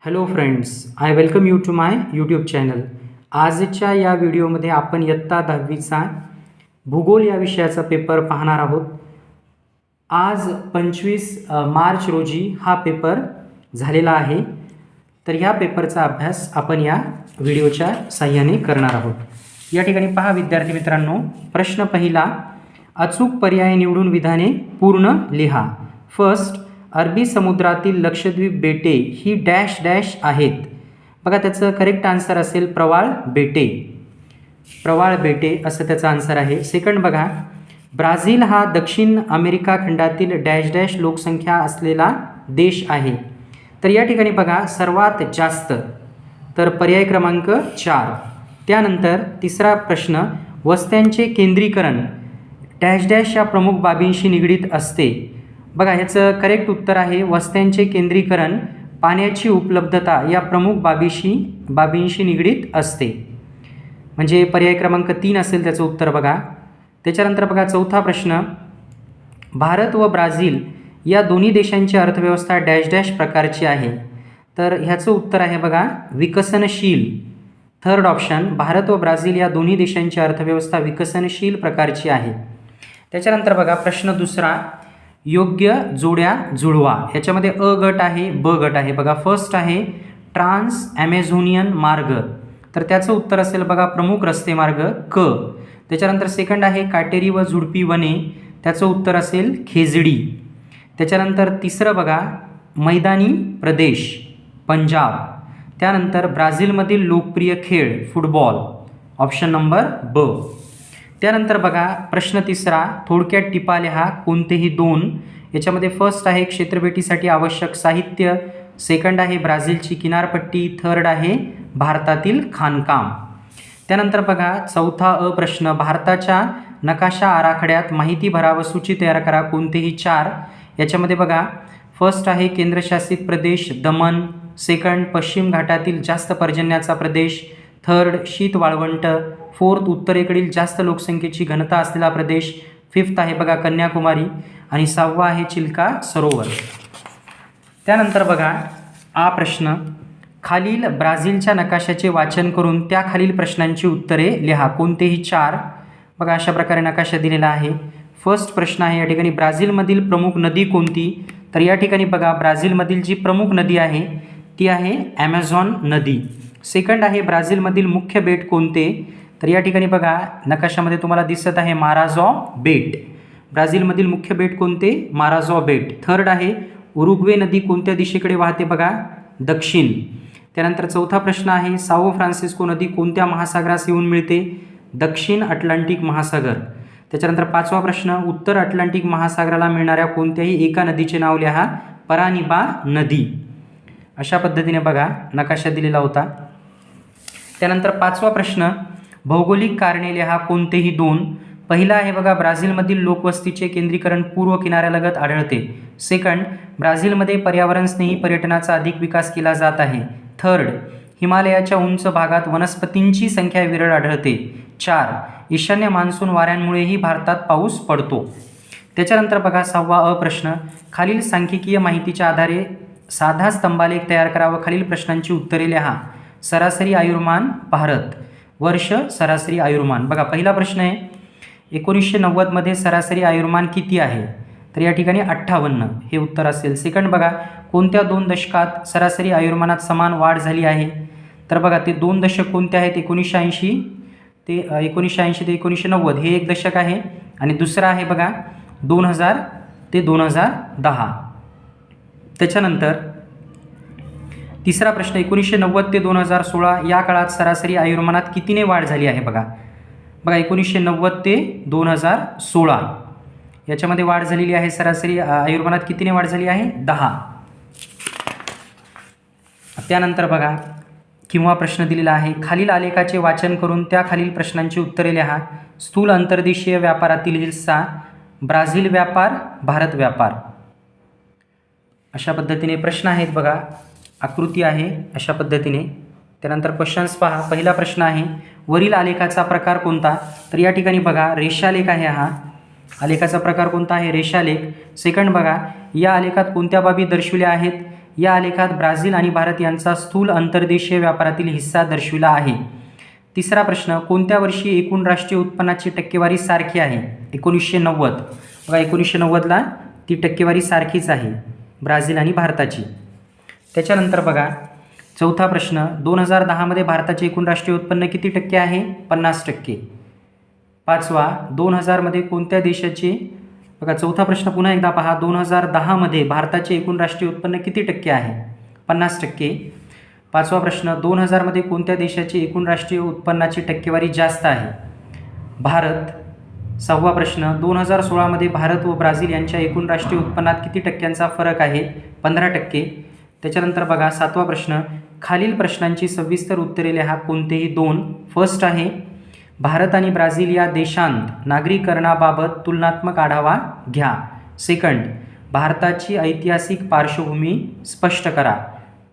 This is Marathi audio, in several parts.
Hello friends, I welcome you to my YouTube channel. आजच्या या व्हिडिओमध्ये आपण इयत्ता 10वीचा भूगोल या विषयाचा पेपर पाहणार आहोत. आज 25 मार्च रोजी हा पेपर झालेला आहे. तर या पेपरचा अभ्यास आपण या व्हिडिओच्या साहाय्याने करणार आहोत. या ठिकाणी पहा विद्यार्थी मित्रांनो, प्रश्न पहिला, अचूक पर्याय निवडून विधाने पूर्ण लिहा. फर्स्ट, अरबी समुद्रातील लक्षद्वीप बेटे ही डॅश डॅश आहेत. बघा, त्याचं करेक्ट आन्सर असेल प्रवाळ बेटे. प्रवाळ बेटे असं त्याचं आन्सर आहे. सेकंड बघा, ब्राझील हा दक्षिण अमेरिका खंडातील डॅश डॅश लोकसंख्या असलेला देश आहे. तर या ठिकाणी बघा सर्वात जास्त, तर पर्याय क्रमांक 4. त्यानंतर तिसरा प्रश्न, वस्त्यांचे केंद्रीकरण डॅश डॅश या प्रमुख बाबींशी निगडीत असते. बघा, ह्याचं करेक्ट उत्तर आहे वस्त्यांचे केंद्रीकरण पाण्याची उपलब्धता या प्रमुख बाबींशी निगडीत असते. म्हणजे पर्याय क्रमांक 3 असेल त्याचं उत्तर. बघा त्याच्यानंतर बघा चौथा प्रश्न, भारत व ब्राझील या दोन्ही देशांची अर्थव्यवस्था डॅश डॅश प्रकारची आहे. तर ह्याचं उत्तर आहे बघा विकसनशील. थर्ड ऑप्शन, भारत व ब्राझील या दोन्ही देशांची अर्थव्यवस्था विकसनशील प्रकारची आहे. त्याच्यानंतर बघा प्रश्न दुसरा, योग्य जोड्या जुळवा. ह्याच्यामध्ये अ गट आहे, ब गट आहे. बघा फर्स्ट आहे ट्रान्स ॲमेझोनियन मार्ग, तर त्याचं उत्तर असेल बघा प्रमुख रस्ते मार्ग क. त्याच्यानंतर सेकंड आहे काटेरी व झुडपी वने, त्याचं उत्तर असेल खेजडी. त्याच्यानंतर तिसरं बघा मैदानी प्रदेश पंजाब. त्यानंतर ब्राझीलमधील लोकप्रिय खेळ फुटबॉल, ऑप्शन नंबर ब. त्यानंतर बघा प्रश्न तिसरा, थोडक्यात टिपा लिहा कोणतेही 2. याच्यामध्ये फर्स्ट आहे क्षेत्रभेटीसाठी आवश्यक साहित्य, सेकंड आहे ब्राझीलची किनारपट्टी, थर्ड आहे भारतातील खाणकाम. त्यानंतर बघा चौथा अ प्रश्न, भारताच्या नकाशा आराखड्यात माहिती भरा व सूची तयार करा कोणतेही 4. याच्यामध्ये बघा फर्स्ट आहे केंद्रशासित प्रदेश दमन, सेकंड पश्चिम घाटातील जास्त पर्जन्याचा प्रदेश, थर्ड शीत वाळवंट, फोर्थ उत्तरेकडील जास्त लोकसंख्येची घनता असलेला प्रदेश, फिफ्थ आहे बघा कन्याकुमारी, आणि 6वा आहे चिल्का सरोवर. त्यानंतर बघा आ प्रश्न, खालील ब्राझीलच्या नकाशाचे वाचन करून त्या खालील प्रश्नांची उत्तरे लिहा कोणतेही 4. बघा अशा प्रकारे नकाशा दिलेला आहे. फर्स्ट प्रश्न आहे या ठिकाणी ब्राझीलमधील प्रमुख नदी कोणती. तर या ठिकाणी बघा ब्राझीलमधील जी प्रमुख नदी आहे ती आहे ॲमेझॉन नदी. सेकंड आहे ब्राझीलमधील मुख्य बेट कोणते. तर या ठिकाणी बघा नकाशामध्ये तुम्हाला दिसत आहे माराजॉ बेट. ब्राझीलमधील मुख्य बेट कोणते, माराजॉ बेट. थर्ड आहे उरुग्वे नदी कोणत्या दिशेकडे वाहते. बघा दक्षिण. त्यानंतर चौथा प्रश्न आहे साओ फ्रान्सिस्को नदी कोणत्या महासागरास येऊन मिळते. दक्षिण अटलांटिक महासागर. त्याच्यानंतर 5वा प्रश्न, उत्तर अटलांटिक महासागराला मिळणाऱ्या कोणत्याही एका नदीचे नाव लिहा. परानिबा नदी. अशा पद्धतीने बघा नकाशा दिलेला होता. त्यानंतर 5वा प्रश्न, भौगोलिक कारणे लिहा कोणतेही 2. पहिला आहे बघा ब्राझीलमधील लोकवस्तीचे केंद्रीकरण पूर्व किनाऱ्यालगत आढळते. सेकंड, ब्राझीलमध्ये पर्यावरणस्नेही पर्यटनाचा अधिक विकास केला जात आहे. थर्ड, हिमालयाच्या उंच भागात वनस्पतींची संख्या विरळ आढळते. 4, ईशान्य मान्सून वाऱ्यांमुळेही भारतात पाऊस पडतो. त्याच्यानंतर बघा 6वा अ प्रश्न, खालील सांख्यिकीय माहितीच्या आधारे साधा स्तंभालेख तयार करा व खालील प्रश्नांची उत्तरे लिहा. सरासरी आयुर्मान भारत, वर्ष सरासरी आयुर्मान. बघा पहिला प्रश्न आहे 1990 मध्ये सरासरी आयुर्मान किती आहे. तर या ठिकाणी 58 हे उत्तर असेल. सेकंड बघा कोणत्या 2 दशकात सरासरी आयुर्मानात समान वाढ झाली आहे. तर बघा ते 2 दशक कोणते आहेत, 1980 ते 1990 हे एक दशक आहे, आणि दुसरं आहे बघा 2000 ते 2010. त्याच्यानंतर तिसरा प्रश्न 1990 ते 2016 या काळात सरासरी आयुर्मानात कितीने वाढ झाली आहे. बघा 1990 ते 2016 याच्यामध्ये वाढ झालेली आहे. सरासरी आयुर्मानात कितीने वाढ झाली आहे, 10. त्यानंतर बघा किंवा प्रश्न दिलेला आहे, खालील आलेखाचे वाचन करून त्या खालील प्रश्नांची उत्तरे लिहा. स्थूल अंतर्देशीय व्यापारातील हिस्सा ब्राझील व्यापार, भारत व्यापार. अशा पद्धतीने प्रश्न आहेत बघा, आकृती आहे अशा पद्धतीने. त्यानंतर क्वेश्चन्स पहा. पहिला प्रश्न आहे वरील आलेखाचा प्रकार कोणता. तर या ठिकाणी बघा रेषालेख आहे. हा आलेखाचा प्रकार कोणता आहे, रेषालेख. सेकंड बघा या आलेखात कोणत्या बाबी दर्शविल्या आहेत. या आलेखात ब्राझील आणि भारत यांचा स्थूल अंतर्देशीय व्यापारातील हिस्सा दर्शविला आहे. तिसरा प्रश्न, कोणत्या वर्षी एकूण राष्ट्रीय उत्पन्नाची टक्केवारी सारखी आहे? 1990. बघा 1990ला ती टक्केवारी सारखीच आहे ब्राझील आणि भारताची. त्याच्यानंतर बघा चौथा प्रश्न, 2010मध्ये भारताचे एकूण राष्ट्रीय उत्पन्न किती टक्के आहे? 50%. पाचवा, 2000मध्ये कोणत्या देशाचे, बघा चौथा प्रश्न पुन्हा एकदा पहा, 2010मध्ये भारताचे एकूण राष्ट्रीय उत्पन्न किती टक्के आहे? 50%. पाचवा प्रश्न, 2000मध्ये कोणत्या देशाची एकूण राष्ट्रीय उत्पन्नाची टक्केवारी जास्त आहे? भारत. सहावा प्रश्न, 2016मध्ये भारत व ब्राझील यांच्या एकूण राष्ट्रीय उत्पन्नात किती टक्क्यांचा फरक आहे? 15%. त्याच्यानंतर बघा सातवा प्रश्न, खालील प्रश्नांची सविस्तर उत्तरे लिहा. कोणतेही दोन. फर्स्ट आहे, भारत आणि ब्राझील या देशांत नागरीकरणाबाबत तुलनात्मक आढावा घ्या. सेकंड, भारताची ऐतिहासिक पार्श्वभूमी स्पष्ट करा.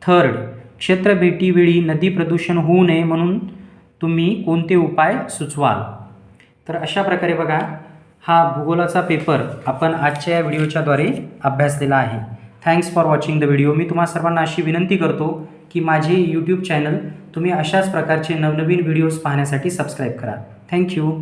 थर्ड, क्षेत्र भेटीवेळी नदी प्रदूषण होऊ नये म्हणून तुम्ही कोणते उपाय सुचवाल? तर अशा प्रकारे बघा हा भूगोलाचा पेपर आपण आजच्या या व्हिडिओच्याद्वारे अभ्यासलेला आहे. Thanks for watching the video. मी तुम्हा सर्वांना अशी विनंती करतो की माझे यूट्यूब चॅनल तुम्ही अशाच प्रकारचे नवनवीन व्हिडिओज पाहण्यासाठी सबस्क्राईब करा. थँक्यू.